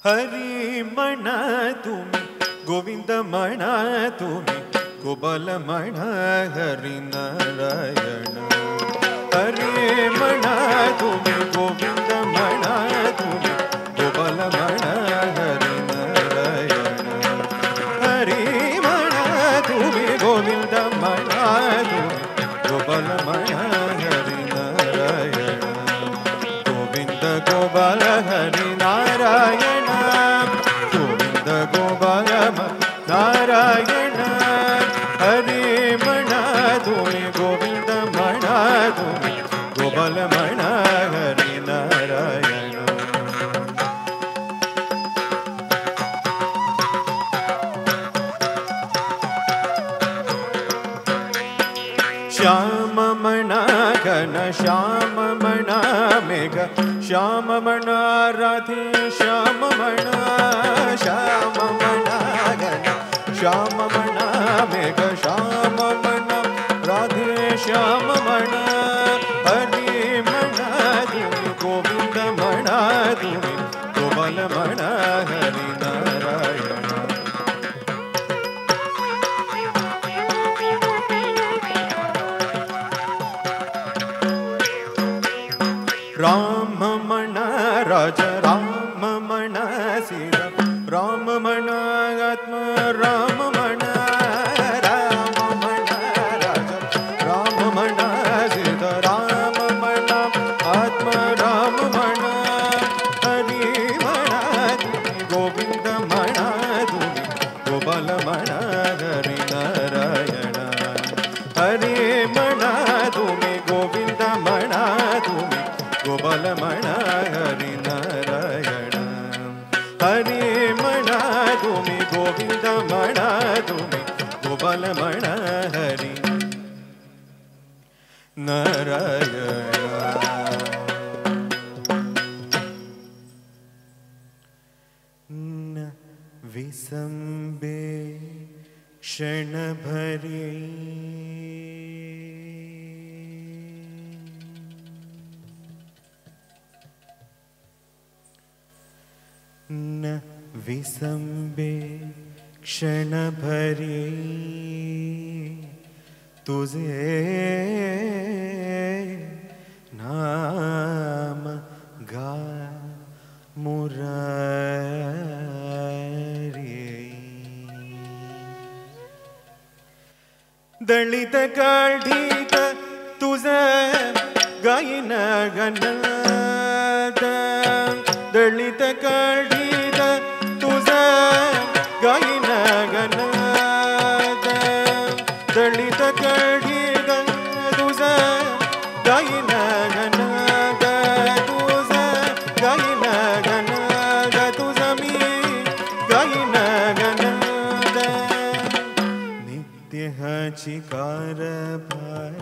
हरि मण तुम्हें गोविंद मण तुम्हें गोपाल मण हरि नारायण हरि मण तुम्हें गोविंद मण तुम्हें गोपाल मण हरि नारायण हरि मण तुम्हें गोविंद मण तुम्हें गोपाल मण हरि नारायण गोविंद गोपाल हरि नारायण गोविंद गोपाल नारायण हरि मण तुम्हें गोविंद मण तुम्हें गोपाल मण हरि नारायण श्याम मण घन श्याम मण मेघ श्याम मण राधे श्याम मण श्याम मण घन श्याम मण मेघ श्याम मण राधे श्याम मण हरि मण तुम्हें गोविंद मण तुम्हें गोपाल मण हरि नारायण राम मण राज राम मण सीता राम मण आत्मा राम मण राम मण राज राम मण सीता राम मण आत्मा राम मण हरि मण तुम्हें गोविंद मण तुम्हें गोपाल मण हरि नारायण हरि मण तुम्हें गोविंद मण तुम्हें गोपाल मण हरि नारायण हरि मण तुम्हें गोविंद मण तुम्हें गोपाल मण हरि नारायण विसंबे क्षण भरे न विसंबे क्षण भरे तुझे नाम गा मुरारी दलित काढीत तुझा गायन गणद दलित काढीत तुझा गायन गणद दलित काढीत तुझा गायन गणद तुझा गायन गणद तुझा मी गायन गणद नित्य हाची कारभार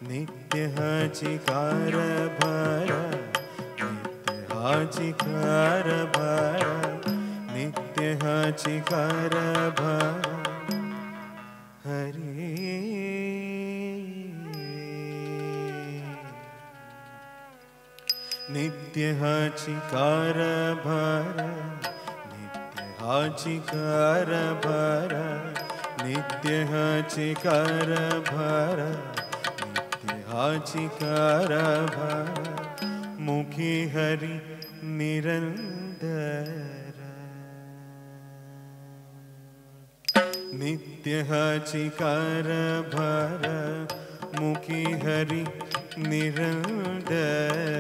नित्य हाची कारभार हाची कारभार नित्य हाची कारभार हरि नित्य हाची कारभार नित्य हाची कारभार नित्य हाची कारभार नित्य हाची कारभार मुखी हरि निरंतर नित्य हाची कारभार मुखी हरि निरंतर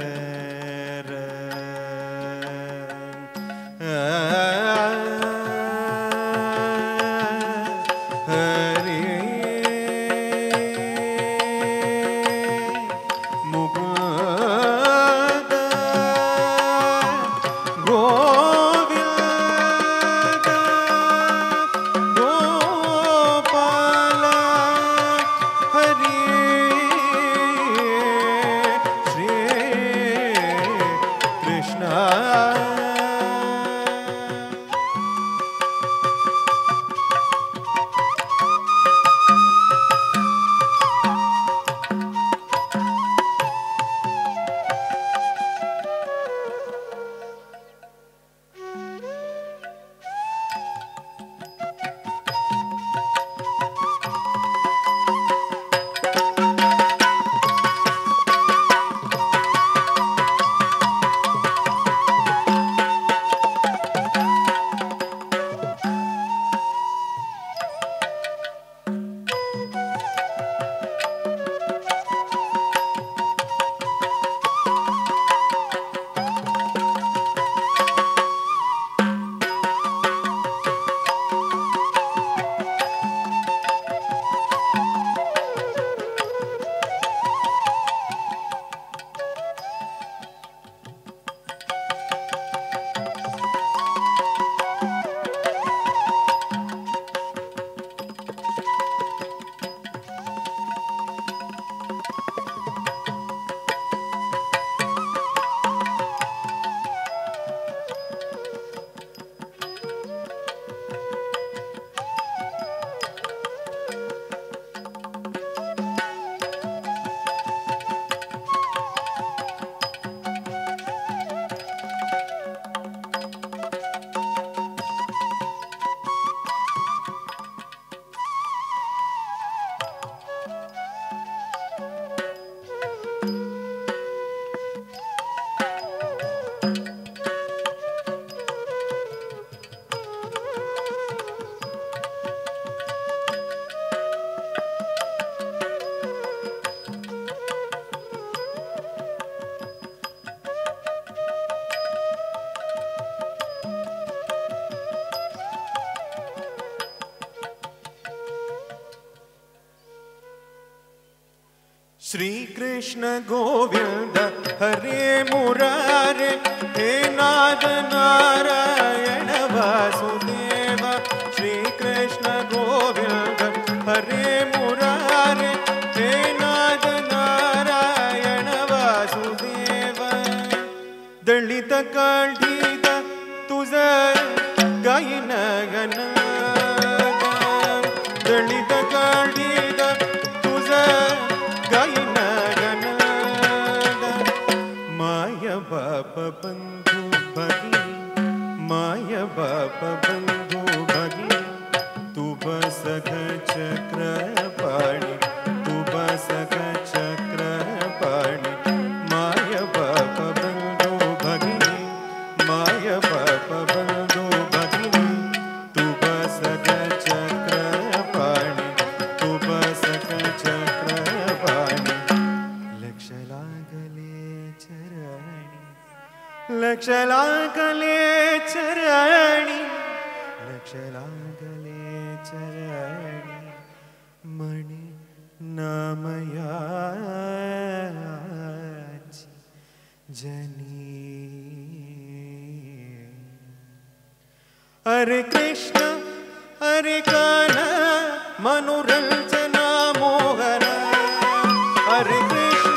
श्री कृष्ण गोविंद हरे मुरारे हे नाद नारायण वासुदेव श्री कृष्ण गोविंद हरे मुरारे हे नाद नारायण वासुदेव दलित काढीत तुझ गायन गण दलित काढीत तुझ गायन गण माय बाप बंधू भगी माय बाप बंधू भगी तू बस चक्र पाणी तू बस चक्र पाणी माय बाप बंधू भगिनी माय बाप बंधू भगिनी तू बस चक्र पाणी तू बस चक्र पाणी लक्ष लागले चरणी लक्ष लागले चरणी लक्ष लागले चरणी मणी नामयाची जनी हरे कृष्ण हरे कान्हा मनोरंजना मोहन हरे कृष्ण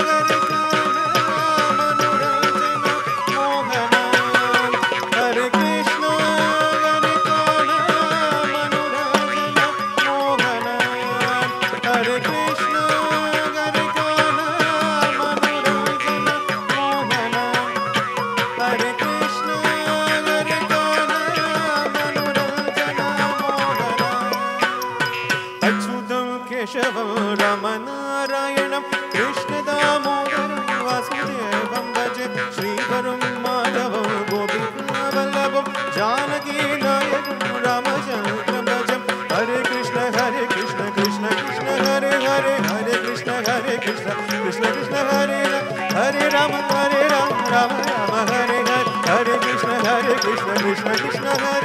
हरे कान्हा मनोरंजना मोहन हरे कृष्ण हरे कान्हा मनोरंजना मोहन हरे कृष्ण हरे कान्हा मनोरंजना मोहन हरे कृष्ण हरे अच्युतं केशवं रामनारायणं कृष्णदामोदरं वासुदेवं भजे श्रीहरं माधवं गोपिकावल्लभं जानकीनायकं रामचन्द्रं भजं हरे कृष्ण कृष्ण कृष्ण हरे हरे हरे कृष्ण कृष्ण कृष्ण हरे हरे राम राम राम राम हरे हरे हरे कृष्ण कृष्ण कृष्ण हरे